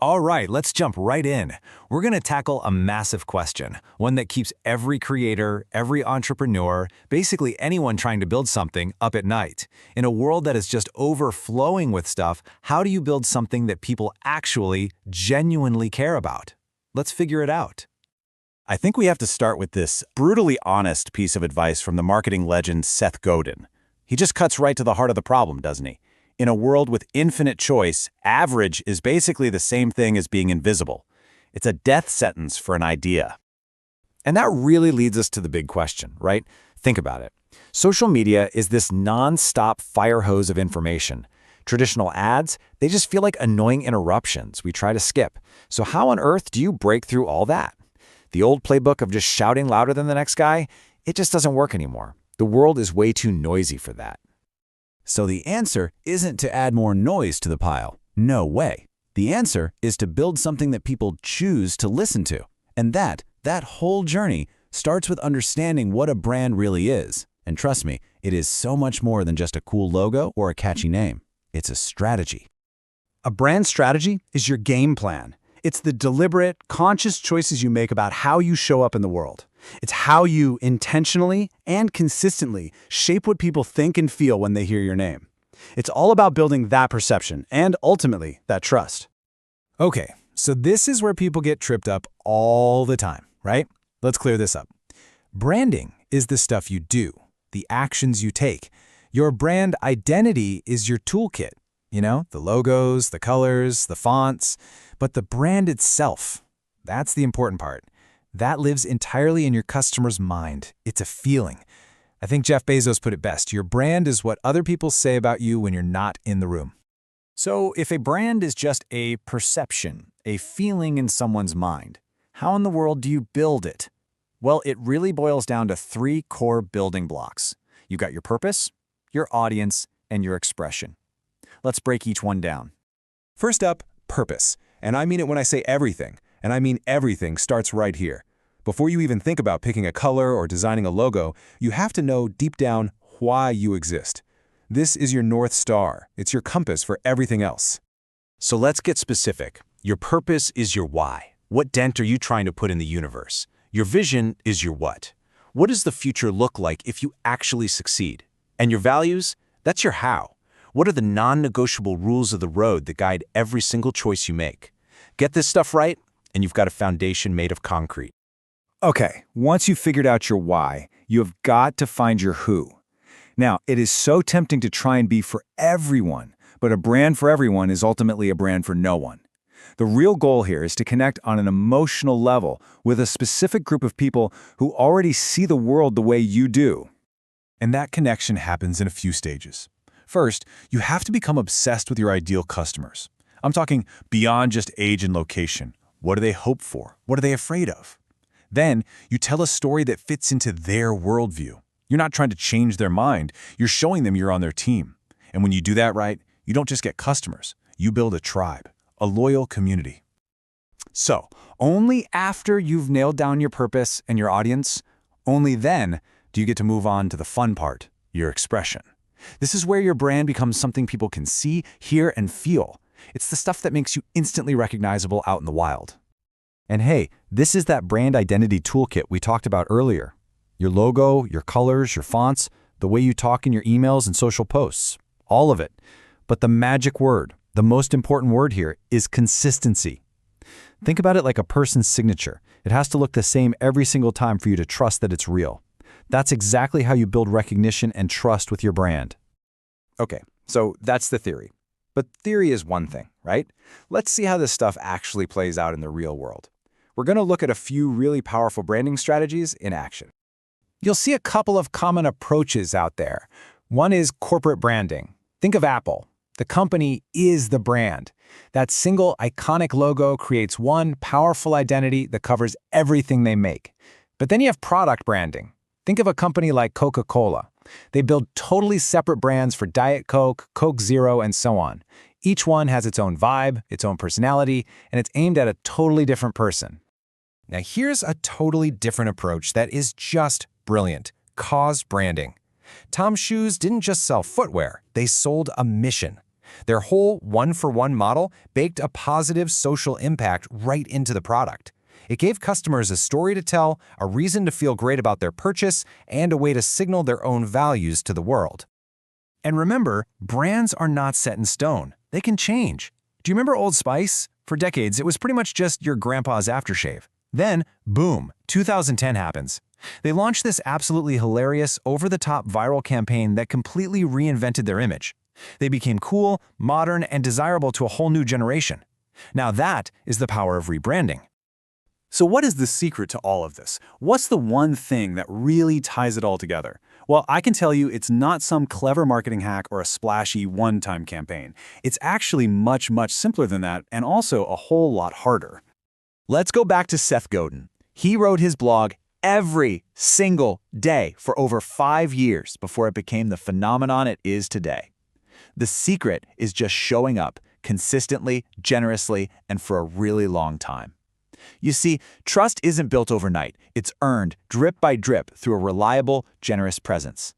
All right, let's jump right in. We're going to tackle a massive question, one that keeps every creator, every entrepreneur, basically anyone trying to build something up at night. In a world that is just overflowing with stuff, how do you build something that people actually, genuinely care about? Let's figure it out. I think we have to start with this brutally honest piece of advice from the marketing legend Seth Godin. He just cuts right to the heart of the problem, doesn't he? In a world with infinite choice, average is basically the same thing as being invisible. It's a death sentence for an idea. And that really leads us to the big question, right? Think about it. Social media is this non-stop fire hose of information. Traditional ads, they just feel like annoying interruptions we try to skip. So how on earth do you break through all that? The old playbook of just shouting louder than the next guy, it just doesn't work anymore. The world is way too noisy for that. So the answer isn't to add more noise to the pile. No way. The answer is to build something that people choose to listen to. And that whole journey starts with understanding what a brand really is. And trust me, it is so much more than just a cool logo or a catchy name. It's a strategy. A brand strategy is your game plan. It's the deliberate, conscious choices you make about how you show up in the world. It's how you intentionally and consistently shape what people think and feel when they hear your name. It's all about building that perception and, ultimately, that trust. Okay, so this is where people get tripped up all the time, right? Let's clear this up. Branding is the stuff you do, the actions you take. Your brand identity is your toolkit. You know, the logos, the colors, the fonts. But the brand itself, that's the important part. That lives entirely in your customer's mind. It's a feeling. I think Jeff Bezos put it best. Your brand is what other people say about you when you're not in the room. So if a brand is just a perception, a feeling in someone's mind, how in the world do you build it? Well, it really boils down to three core building blocks. You got your purpose, your audience, and your expression. Let's break each one down. First up, purpose. And I mean it when I say everything. And I mean everything starts right here. Before you even think about picking a color or designing a logo, you have to know deep down why you exist. This is your North Star. It's your compass for everything else. So let's get specific. Your purpose is your why. What dent are you trying to put in the universe? Your vision is your what. What does the future look like if you actually succeed? And your values? That's your how. What are the non-negotiable rules of the road that guide every single choice you make? Get this stuff right, and you've got a foundation made of concrete. Okay, once you've figured out your why, you have got to find your who. Now, it is so tempting to try and be for everyone, but a brand for everyone is ultimately a brand for no one. The real goal here is to connect on an emotional level with a specific group of people who already see the world the way you do. And that connection happens in a few stages. First, you have to become obsessed with your ideal customers. I'm talking beyond just age and location. What do they hope for? What are they afraid of? Then, you tell a story that fits into their worldview. You're not trying to change their mind. You're showing them you're on their team. And when you do that right, you don't just get customers. You build a tribe, a loyal community. So, only after you've nailed down your purpose and your audience, only then do you get to move on to the fun part, your expression. This is where your brand becomes something people can see, hear, and feel. It's the stuff that makes you instantly recognizable out in the wild. And hey, this is that brand identity toolkit we talked about earlier. Your logo, your colors, your fonts, the way you talk in your emails and social posts, all of it. But the magic word, the most important word here, is consistency. Think about it like a person's signature. It has to look the same every single time for you to trust that it's real. That's exactly how you build recognition and trust with your brand. Okay, so that's the theory. But theory is one thing, right? Let's see how this stuff actually plays out in the real world. We're going to look at a few really powerful branding strategies in action. You'll see a couple of common approaches out there. One is corporate branding. Think of Apple. The company is the brand. That single iconic logo creates one powerful identity that covers everything they make. But then you have product branding. Think of a company like Coca-Cola. They build totally separate brands for Diet Coke, Coke Zero, and so on. Each one has its own vibe, its own personality, and it's aimed at a totally different person. Now here's a totally different approach that is just brilliant: cause branding. Tom's Shoes didn't just sell footwear, they sold a mission. Their whole one-for-one model baked a positive social impact right into the product. It gave customers a story to tell, a reason to feel great about their purchase, and a way to signal their own values to the world. And remember, brands are not set in stone. They can change. Do you remember Old Spice? For decades, it was pretty much just your grandpa's aftershave. Then, boom, 2010 happens. They launched this absolutely hilarious, over-the-top viral campaign that completely reinvented their image. They became cool, modern, and desirable to a whole new generation. Now that is the power of rebranding. So what is the secret to all of this? What's the one thing that really ties it all together? Well, I can tell you it's not some clever marketing hack or a splashy one-time campaign. It's actually much, much simpler than that, and also a whole lot harder. Let's go back to Seth Godin. He wrote his blog every single day for over 5 years before it became the phenomenon it is today. The secret is just showing up consistently, generously, and for a really long time. You see, trust isn't built overnight. It's earned drip by drip through a reliable, generous presence.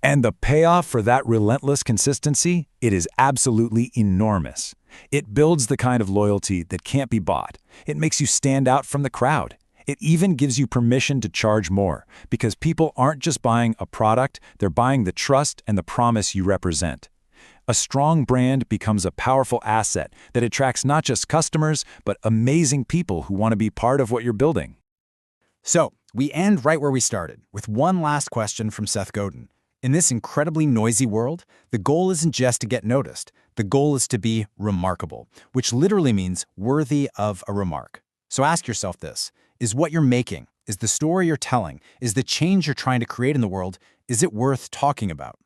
And the payoff for that relentless consistency, it is absolutely enormous. It builds the kind of loyalty that can't be bought. It makes you stand out from the crowd. It even gives you permission to charge more, because people aren't just buying a product, they're buying the trust and the promise you represent. A strong brand becomes a powerful asset that attracts not just customers, but amazing people who want to be part of what you're building. So, we end right where we started, with one last question from Seth Godin. In this incredibly noisy world, the goal isn't just to get noticed. The goal is to be remarkable, which literally means worthy of a remark. So ask yourself this: is what you're making, is the story you're telling, is the change you're trying to create in the world, is it worth talking about?